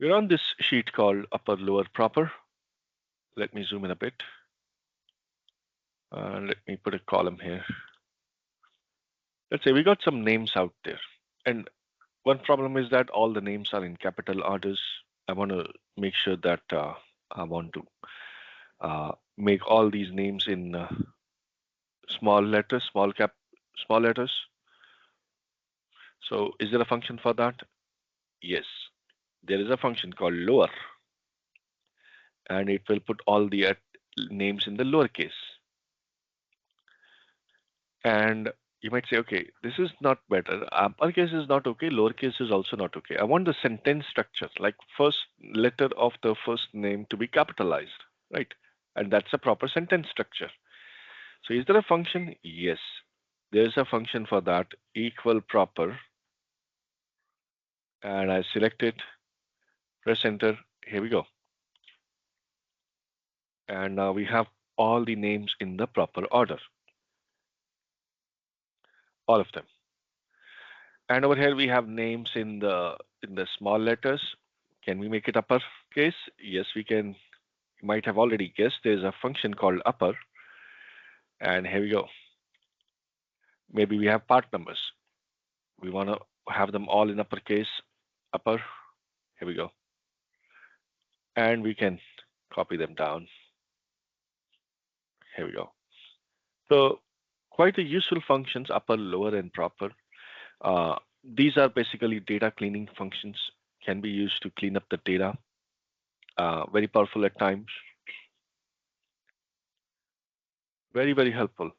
We're on this sheet called upper, lower, proper. Let me zoom in a bit. Let me put a column here. Let's say we got some names out there. And one problem is that all the names are in capital orders. I want to make sure that I want to make all these names in small letters, small letters. So is there a function for that? Yes, there is a function called lower, and it will put all the names in the lowercase. And you might say, okay, this is not better. Uppercase is not okay. Lowercase is also not okay. I want the sentence structure, like first letter of the first name to be capitalized, right? And that's a proper sentence structure. So is there a function? Yes, there's a function for that, equal proper. And I select it, press enter. Here we go. And now we have all the names in the proper order, all of them. And over here we have names in the small letters. Can we make it uppercase? Yes, we can. You might have already guessed there's a function called upper. And here we go. Maybe we have part numbers. We want to have them all in uppercase, upper. Here we go. And we can copy them down. Here we go. So quite a useful functions, upper, lower, and proper. These are basically data cleaning functions, can be used to clean up the data. Very powerful at times, very, very helpful.